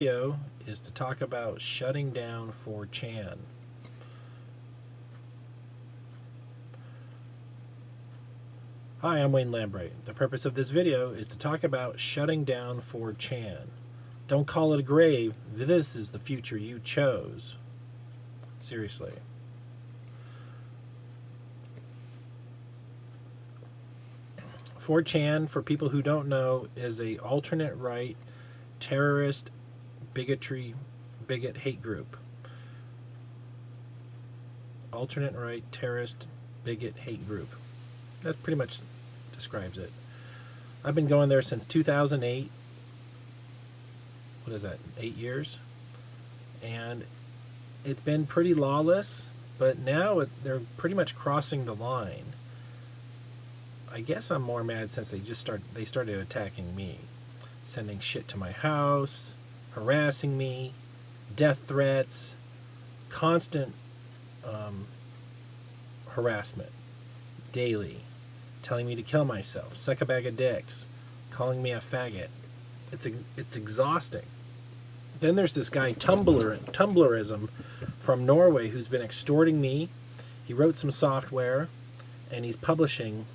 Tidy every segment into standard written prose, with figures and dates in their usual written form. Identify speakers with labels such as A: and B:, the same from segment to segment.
A: Video is to talk about shutting down 4chan. Hi, I'm Wayne Lambright. The purpose of this video is to talk about shutting down 4chan. Don't call it a grave. This is the future you chose. Seriously. Four chan, for people who don't know, is a alternate right terrorist bigot hate group. Alternate right terrorist bigot hate group. That pretty much describes it. I've been going there since 2008. What is that? 8 years? And it's been pretty lawless, but now they're pretty much crossing the line. I guess I'm more mad since they started attacking me, sending shit to my house, harassing me, death threats, constant harassment, daily, telling me to kill myself, suck a bag of dicks, calling me a faggot. It's exhausting. Then there's this guy Tumblrism from Norway who's been extorting me. He wrote some software, and he's publishing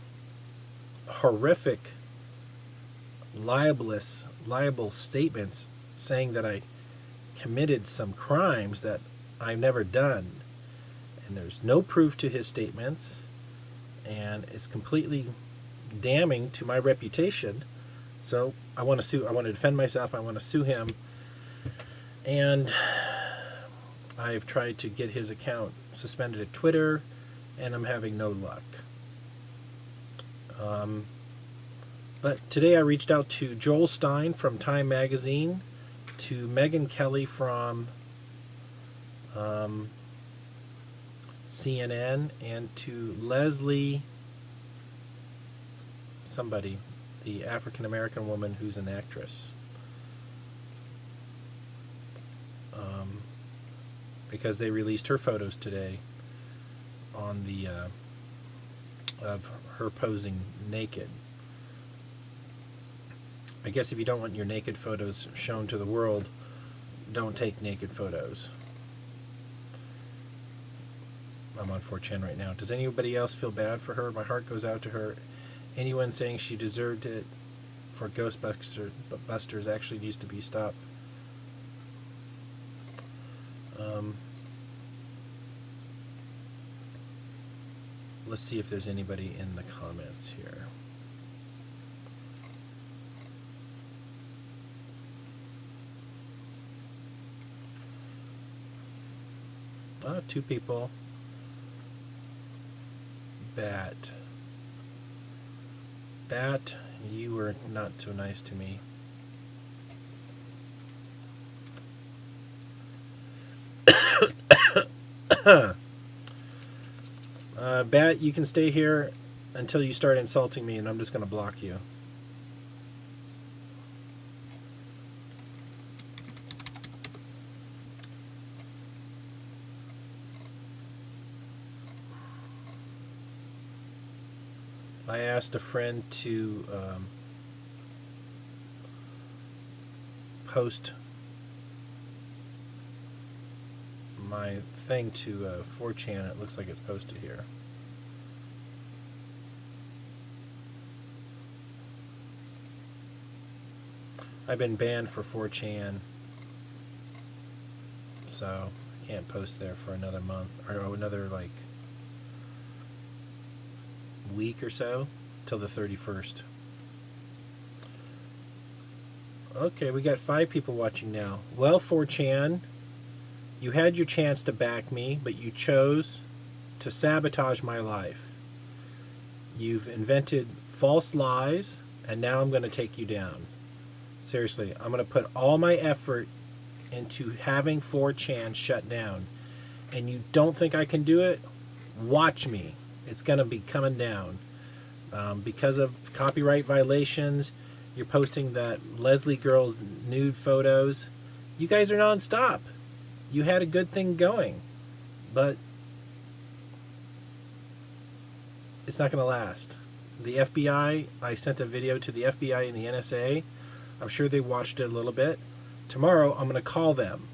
A: horrific liable statements saying that I committed some crimes that I've never done, and there's no proof to his statements, and it's completely damning to my reputation. So I want to sue. I want to defend myself. I want to sue him, and I've tried to get his account suspended at Twitter, and I'm having no luck. But today I reached out to Joel Stein from Time Magazine, to Megyn Kelly from CNN, and to Leslie somebody, the African American woman who's an actress, because they released her photos today on the of her posing naked. I guess if you don't want your naked photos shown to the world, don't take naked photos. I'm on 4chan right now. Does anybody else feel bad for her? My heart goes out to her. Anyone saying she deserved it for Ghostbusters actually needs to be stopped. Let's see if there's anybody in the comments here. Two people. Bat, you were not so nice to me. Bat, you can stay here until you start insulting me, and I'm just going to block you. I asked a friend to post my thing to 4chan. It looks like it's posted here. I've been banned for 4chan, so I can't post there for another month, or another like week or so, till the 31st. Okay, we got 5 people watching now. Well, 4chan, you had your chance to back me, but you chose to sabotage my life. You've invented false lies, and now I'm going to take you down. Seriously, I'm going to put all my effort into having 4chan shut down, and you don't think I can do it? Watch me. It's going to be coming down. Because of copyright violations, you're posting that Leslie girl's nude photos. You guys are non-stop. You had a good thing going, but it's not going to last. The FBI, I sent a video to the FBI and the NSA. I'm sure they watched it a little bit. Tomorrow I'm going to call them.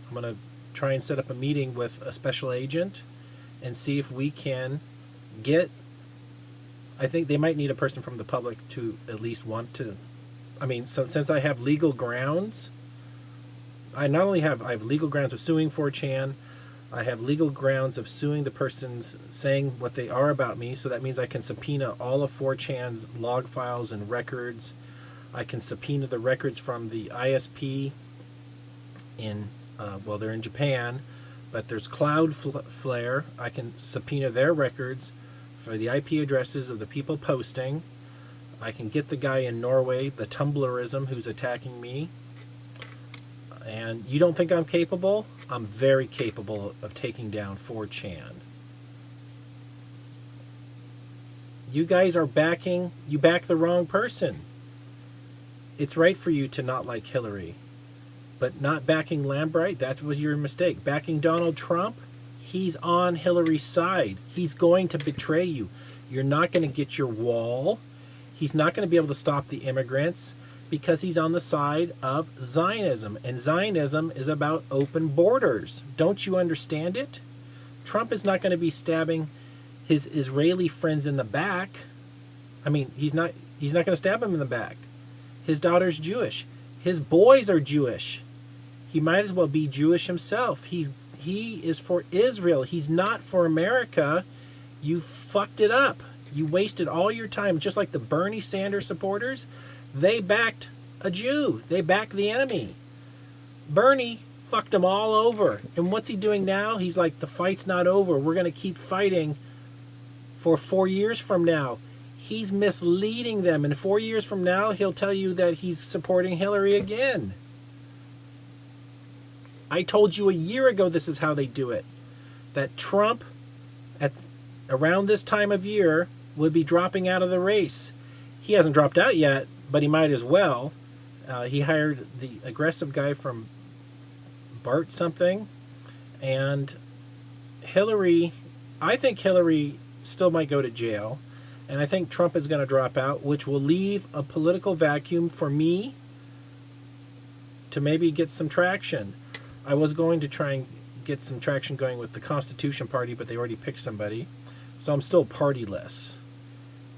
A: I'm going to try and set up a meeting with a special agent and see if we can get, I think they might need a person from the public to at least want to, I mean, so since I have legal grounds, I have legal grounds of suing 4chan, I have legal grounds of suing the persons saying what they are about me, so that means I can subpoena all of 4chan's log files and records. I can subpoena the records from the ISP in, well, they're in Japan, but there's Cloudflare. I can subpoena their records for the IP addresses of the people posting. I can get the guy in Norway, the Tumblrism, who's attacking me. And you don't think I'm capable? I'm very capable of taking down 4chan. You guys are you back the wrong person. It's right for you to not like Hillary. But not backing Lambright, that was your mistake. Backing Donald Trump, he's on Hillary's side. He's going to betray you. You're not going to get your wall. He's not going to be able to stop the immigrants because he's on the side of Zionism. And Zionism is about open borders. Don't you understand it? Trump is not going to be stabbing his Israeli friends in the back. I mean, he's not going to stab him in the back. His daughter's Jewish. His boys are Jewish. He might as well be Jewish himself. He is for Israel. He's not for America. You fucked it up. You wasted all your time, just like the Bernie Sanders supporters. They backed a Jew. They backed the enemy. Bernie fucked them all over. And what's he doing now? He's like, the fight's not over. We're going to keep fighting for 4 years from now. He's misleading them. And 4 years from now, he'll tell you that he's supporting Hillary again. I told you a year ago this is how they do it. That Trump, at around this time of year, would be dropping out of the race. He hasn't dropped out yet, but he might as well. He hired the aggressive guy from Bart something. And Hillary, I think Hillary still might go to jail. And I think Trump is going to drop out, which will leave a political vacuum for me to maybe get some traction. I was going to try and get some traction going with the Constitution Party, but they already picked somebody. So I'm still partyless.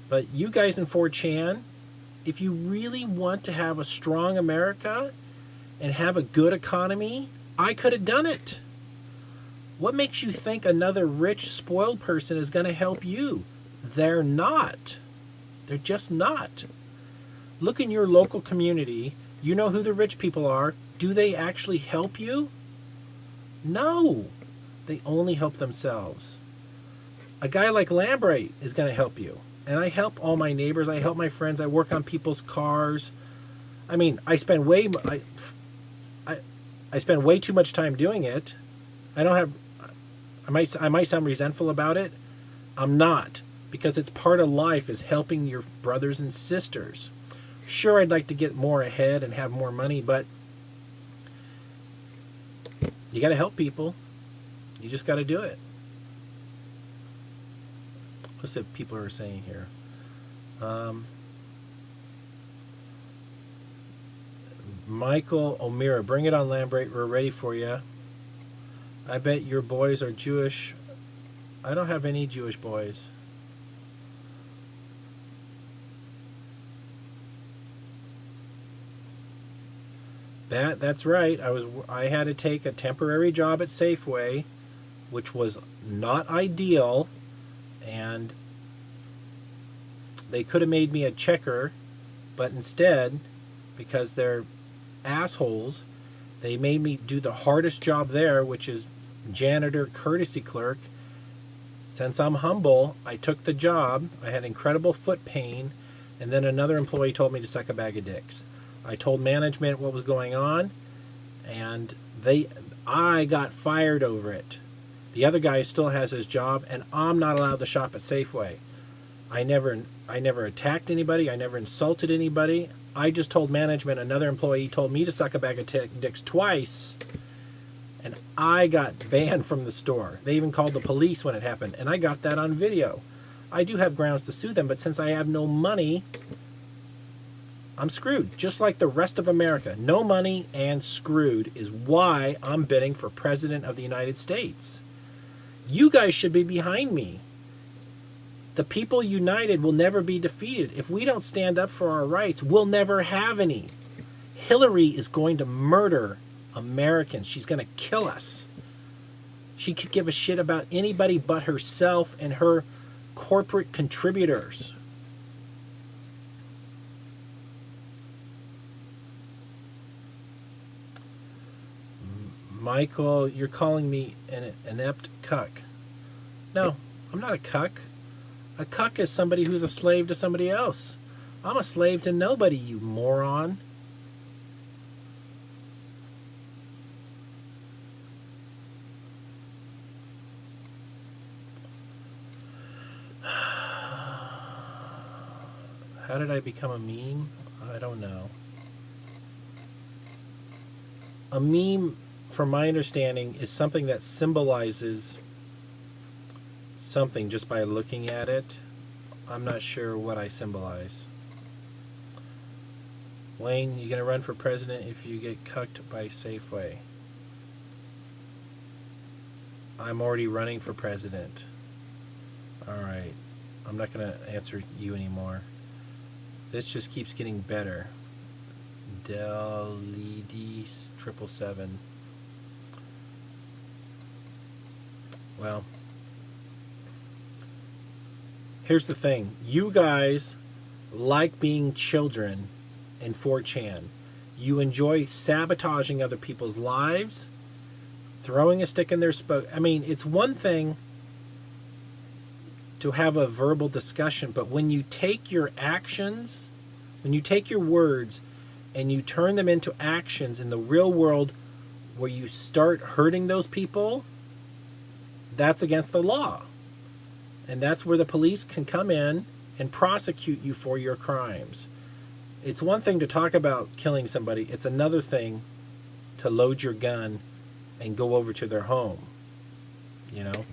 A: But you guys in 4chan, if you really want to have a strong America and have a good economy, I could have done it. What makes you think another rich, spoiled person is going to help you? They're not. They're just not. Look in your local community. You know who the rich people are. Do they actually help you? No. They only help themselves. A guy like Lambright is going to help you. And I help all my neighbors. I help my friends. I work on people's cars. I mean, I spend way too much time doing it. I don't have. I might sound resentful about it. I'm not, because it's part of life, is helping your brothers and sisters. Sure, I'd like to get more ahead and have more money, but you got to help people. You just got to do it. What's it people are saying here? Michael O'Meara, bring it on, Lambright. We're ready for you. I bet your boys are Jewish. I don't have any Jewish boys. That's right. I had to take a temporary job at Safeway, which was not ideal, and they could have made me a checker, but instead, because they're assholes, they made me do the hardest job there, which is janitor courtesy clerk. Since I'm humble, I took the job. I had incredible foot pain, and then another employee told me to suck a bag of dicks. I told management what was going on, and I got fired over it. The other guy still has his job, and I'm not allowed to shop at Safeway. I never attacked anybody. I never insulted anybody. I just told management another employee told me to suck a bag of dicks twice, and I got banned from the store. They even called the police when it happened, and I got that on video. I do have grounds to sue them, but since I have no money, I'm screwed, just like the rest of America. No money and screwed is why I'm bidding for President of the United States. You guys should be behind me. The people united will never be defeated. If we don't stand up for our rights, we'll never have any. Hillary is going to murder Americans. She's going to kill us. She could give a shit about anybody but herself and her corporate contributors. Michael, you're calling me an inept cuck. No, I'm not a cuck. A cuck is somebody who's a slave to somebody else. I'm a slave to nobody, you moron. How did I become a meme? I don't know. A meme, from my understanding, is something that symbolizes something just by looking at it. I'm not sure what I symbolize. Wayne, you gonna run for president if you get cucked by Safeway? I'm already running for president. Alright. I'm not gonna answer you anymore. This just keeps getting better. Del-ED 777. Well, here's the thing. You guys like being children in 4chan. You enjoy sabotaging other people's lives, throwing a stick in their spoke. I mean, it's one thing to have a verbal discussion, but when you take your actions, when you take your words and you turn them into actions in the real world where you start hurting those people, that's against the law. And that's where the police can come in and prosecute you for your crimes. It's one thing to talk about killing somebody. It's another thing to load your gun and go over to their home. You know?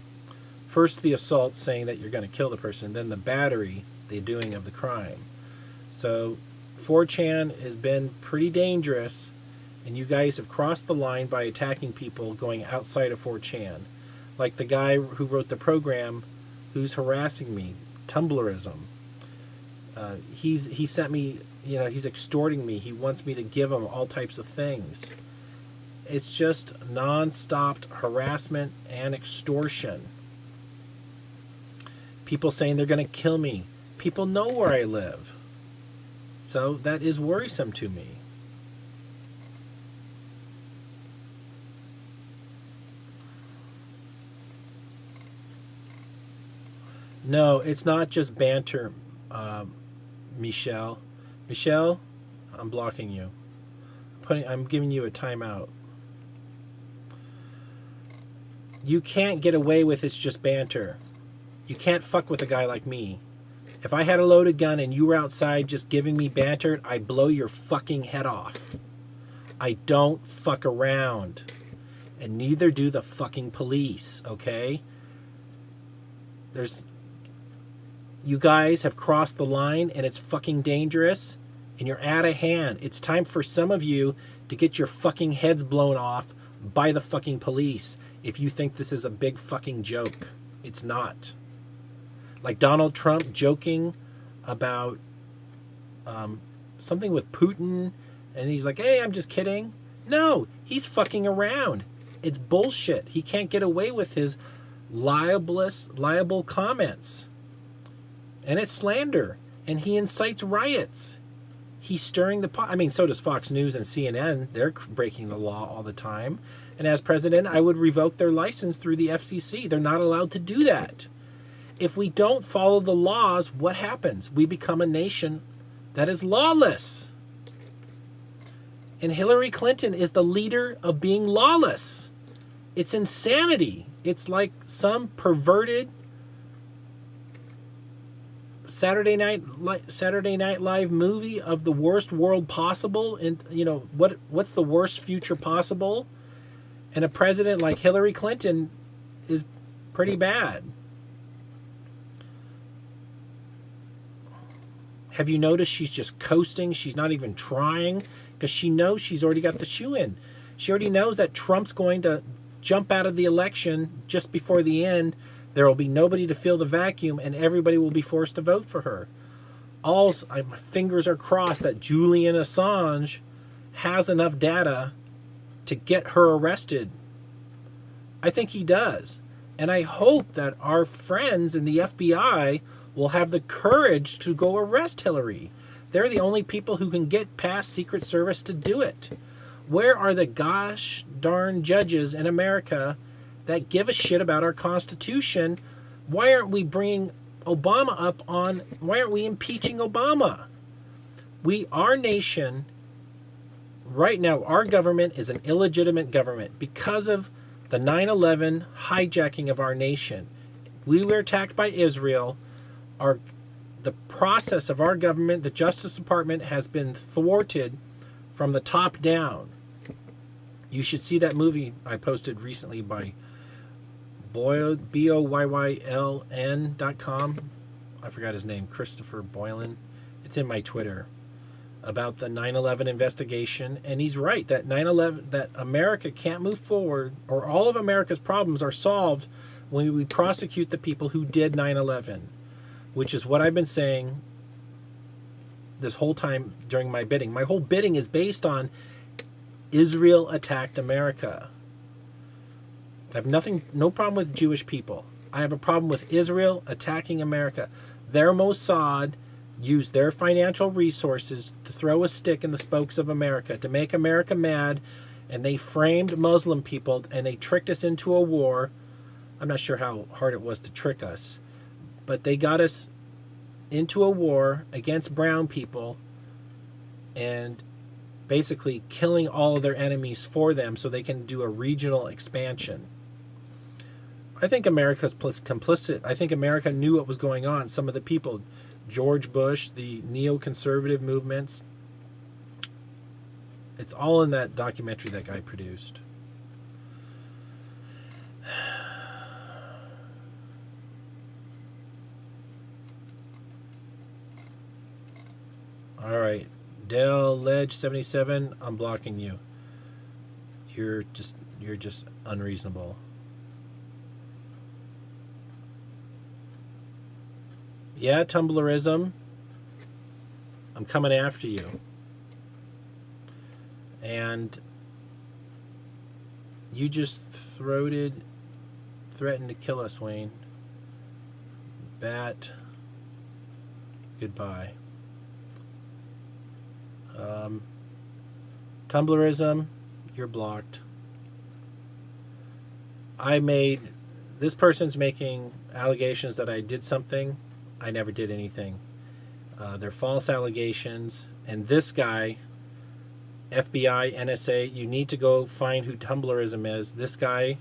A: First the assault, saying that you're going to kill the person, then the battery, the doing of the crime. So 4chan has been pretty dangerous, and you guys have crossed the line by attacking people going outside of 4chan. Like the guy who wrote the program who's harassing me, Tumblrism. He sent me, you know, he's extorting me. He wants me to give him all types of things. It's just non-stop harassment and extortion. People saying they're going to kill me. People know where I live. So that is worrisome to me. No, it's not just banter, Michelle. Michelle, I'm blocking you. I'm giving you a timeout. You can't get away with it's just banter. You can't fuck with a guy like me. If I had a loaded gun and you were outside just giving me banter, I'd blow your fucking head off. I don't fuck around. And neither do the fucking police, okay? You guys have crossed the line and it's fucking dangerous and you're out of hand. It's time for some of you to get your fucking heads blown off by the fucking police if you think this is a big fucking joke. It's not. Like Donald Trump joking about something with Putin, and he's like, hey, I'm just kidding. No, he's fucking around. It's bullshit. He can't get away with his liable comments. And it's slander. And he incites riots. He's stirring the pot. I mean, so does Fox News and CNN. They're breaking the law all the time. And as president, I would revoke their license through the FCC. They're not allowed to do that. If we don't follow the laws, what happens? We become a nation that is lawless. And Hillary Clinton is the leader of being lawless. It's insanity. It's like some perverted Saturday Night Live movie of the worst world possible. And you know what's the worst future possible? And a president like Hillary Clinton is pretty bad. Have you noticed she's just coasting? She's not even trying because she knows she's already got the shoe in. She already knows that Trump's going to jump out of the election just before the end. There will be nobody to fill the vacuum and everybody will be forced to vote for her. My fingers are crossed that Julian Assange has enough data to get her arrested. I think he does. And I hope that our friends in the FBI will have the courage to go arrest Hillary. They're the only people who can get past Secret Service to do it. Where are the gosh darn judges in America that give a shit about our Constitution? Why aren't we bringing Obama up on, why aren't we impeaching Obama? Our nation, right now, our government is an illegitimate government because of the 9/11 hijacking of our nation. We were attacked by Israel. The process of our government, the Justice Department, has been thwarted from the top down. You should see that movie I posted recently by BOYYLN.com. I forgot his name, Christopher Boylan. It's in my Twitter, about the 9/11 investigation. And he's right that 9/11, that America can't move forward, or all of America's problems are solved when we prosecute the people who did 9/11, which is what I've been saying this whole time during my bidding. My whole bidding is based on Israel attacked America. I have no problem with Jewish people. I have a problem with Israel attacking America. Their Mossad used their financial resources to throw a stick in the spokes of America, to make America mad, and they framed Muslim people, and they tricked us into a war. I'm not sure how hard it was to trick us, but they got us into a war against brown people and basically killing all of their enemies for them so they can do a regional expansion. I think America's complicit. I think America knew what was going on. Some of the people, George Bush, the neoconservative movements, it's all in that documentary that guy produced. All right, Dell Ledge 77, I'm blocking you. You're just unreasonable. Yeah, Tumblerism, I'm coming after you. And you just threatened to kill us, Wayne. Bat, goodbye. Tumblerism, you're blocked. This person's making allegations that I did something. I never did anything. They're false allegations. And this guy, FBI, NSA, you need to go find who Tumblerism is. This guy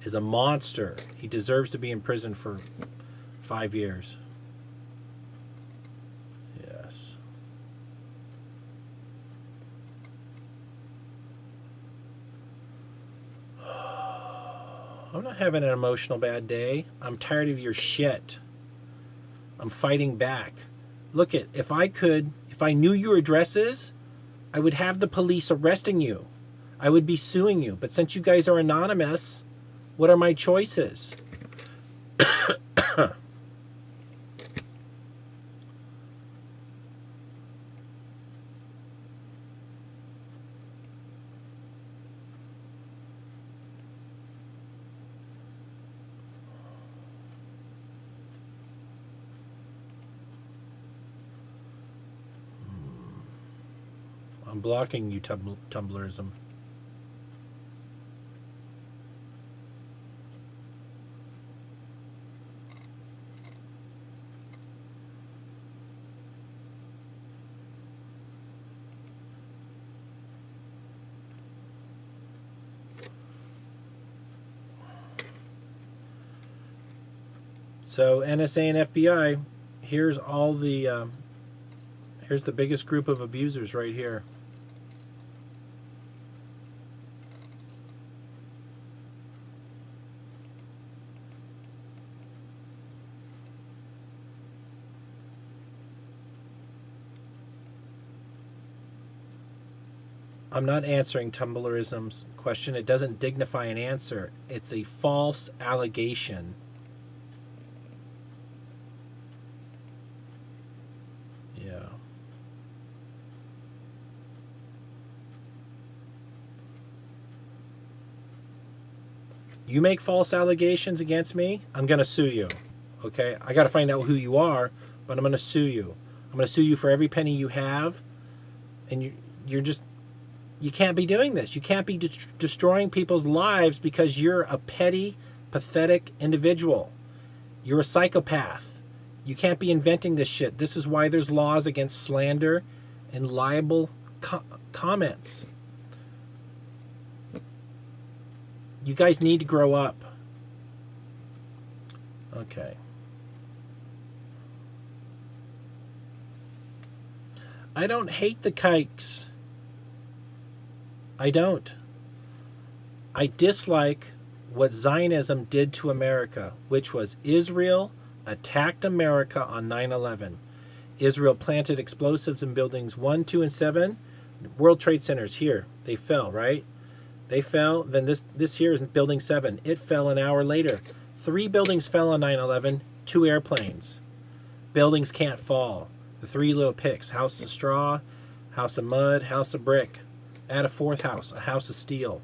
A: is a monster. He deserves to be in prison for 5 years. Yes. I'm not having an emotional bad day. I'm tired of your shit. I'm fighting back. Look if I knew your address is, I would have the police arresting you. I would be suing you. But since you guys are anonymous, what are my choices? I'm blocking you, Tumblerism. So NSA and FBI, here's the biggest group of abusers right here. I'm not answering Tumblrism's question. It doesn't dignify an answer. It's a false allegation. Yeah. You make false allegations against me, I'm going to sue you. Okay? I got to find out who you are, but I'm going to sue you. I'm going to sue you for every penny you have. And you're just, you can't be doing this. You can't be destroying people's lives because you're a petty, pathetic individual. You're a psychopath. You can't be inventing this shit. This is why there's laws against slander and libel comments. You guys need to grow up. Okay. I don't hate the kikes. I don't. I dislike what Zionism did to America, which was Israel attacked America on 9/11. Israel planted explosives in buildings 1, 2, and 7. World Trade Centers here. They fell, right? They fell. Then this here is building 7. It fell an hour later. 3 buildings fell on 9/11. 2 airplanes. Buildings can't fall. The 3 little picks. House of straw, house of mud, house of brick. Add a 4th house, a house of steel.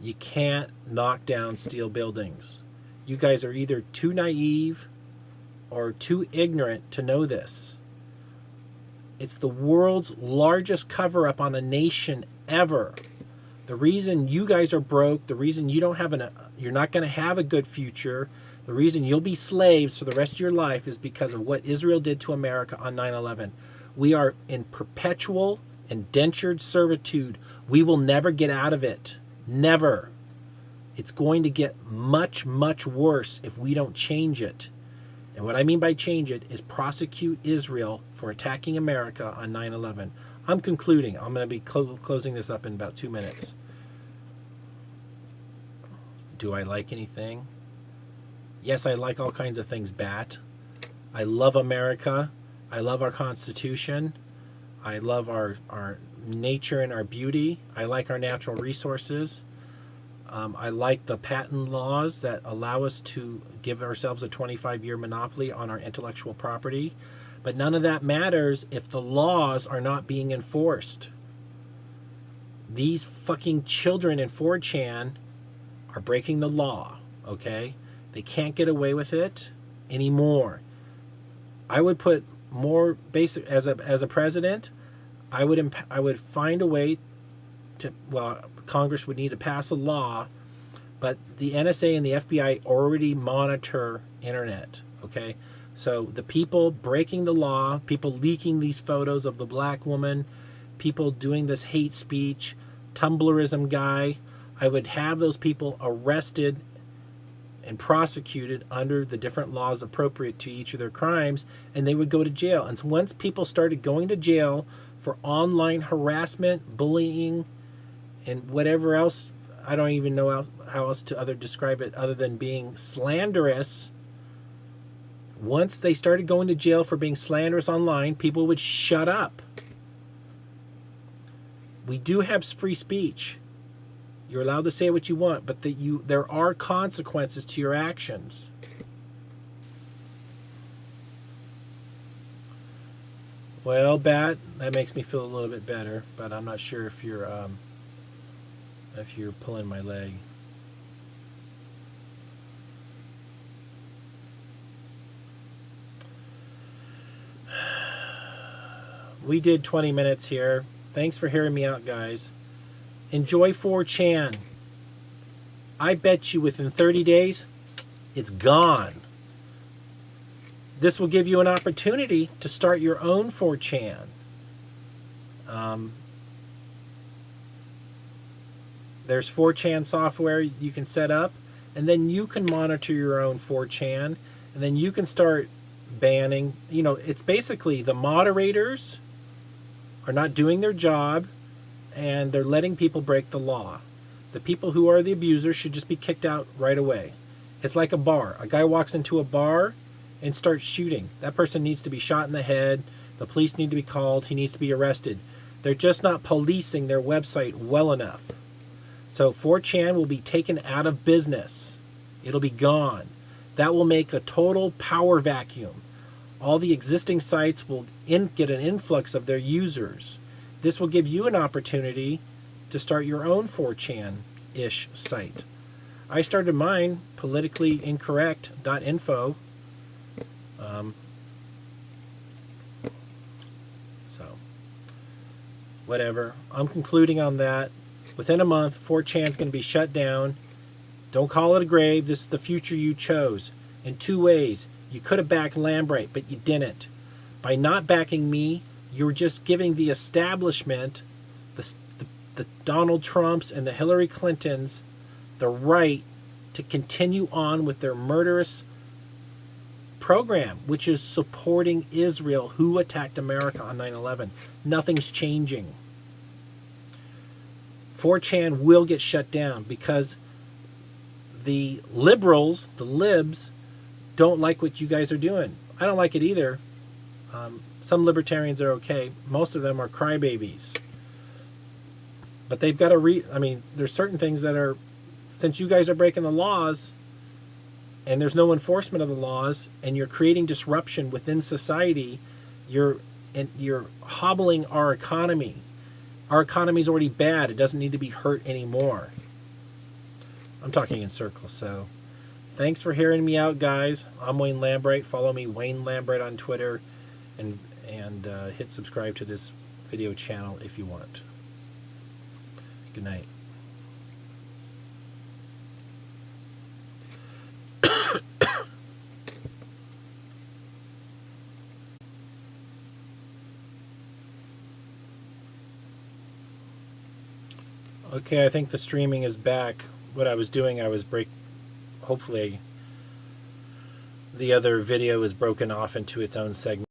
A: You can't knock down steel buildings. You guys are either too naive or too ignorant to know this. It's the world's largest cover-up on a nation ever. The reason you guys are broke, the reason you don't have you're not going to have a good future, the reason you'll be slaves for the rest of your life is because of what Israel did to America on 9/11. We are in perpetual indentured servitude. We will never get out of it. Never. It's going to get much, much worse if we don't change it. And what I mean by change it is prosecute Israel for attacking America on 9/11. I'm concluding. I'm going to be closing this up in about 2 minutes. Do I like anything? Yes, I like all kinds of things, Bat. I love America. I love our Constitution. I love our nature and our beauty. I like our natural resources. I like the patent laws that allow us to give ourselves a 25-year monopoly on our intellectual property. But none of that matters if the laws are not being enforced. These fucking children in 4chan are breaking the law, okay? They can't get away with it anymore. I would put more basic as a president. I would find a way to, well, Congress would need to pass a law, but the NSA and the FBI already monitor internet, okay? So the people breaking the law, people leaking these photos of the black woman, people doing this hate speech, Tumblrism guy, I would have those people arrested and prosecuted under the different laws appropriate to each of their crimes, and they would go to jail. And so once people started going to jail for online harassment, bullying, and whatever else, I don't even know how else to describe it other than being slanderous. Once they started going to jail for being slanderous online, people would shut up. We do have free speech. You're allowed to say what you want, but there are consequences to your actions. Well, Bat, that makes me feel a little bit better, but I'm not sure if you're pulling my leg. We did 20 minutes here. Thanks for hearing me out, guys. Enjoy 4chan. I bet you within 30 days, it's gone. This will give you an opportunity to start your own 4chan. There's 4chan software you can set up, and then you can monitor your own 4chan, and then you can start banning. You know, it's basically the moderators are not doing their job, and they're letting people break the law. The people who are the abusers should just be kicked out right away. It's like a bar. A guy walks into a bar and starts shooting. That person needs to be shot in the head. The police need to be called. He needs to be arrested. They're just not policing their website well enough. So 4chan will be taken out of business. It'll be gone. That will make a total power vacuum. All the existing sites will get an influx of their users. This will give you an opportunity to start your own 4chan-ish site. I started mine, politicallyincorrect.info. So, whatever. I'm concluding on that. Within a month, 4chan's going to be shut down. Don't call it a grave. This is the future you chose. In two ways. You could have backed Lambright, but you didn't. By not backing me, you're just giving the establishment, the Donald Trumps and the Hillary Clintons, the right to continue on with their murderous program, which is supporting Israel, who attacked America on 9/11. Nothing's changing. 4chan will get shut down because the liberals, the libs, don't like what you guys are doing. I don't like it either. Some libertarians are okay. Most of them are crybabies. But they've got to I mean, there's certain things that are, since you guys are breaking the laws and there's no enforcement of the laws and you're creating disruption within society, you're hobbling our economy. Our economy's already bad. It doesn't need to be hurt anymore. I'm talking in circles, so thanks for hearing me out, guys. I'm Wayne Lambright. Follow me, Wayne Lambright, on Twitter, and hit subscribe to this video channel if you want. Good night. Okay, I think the streaming is back. What I was doing, hopefully the other video is broken off into its own segment.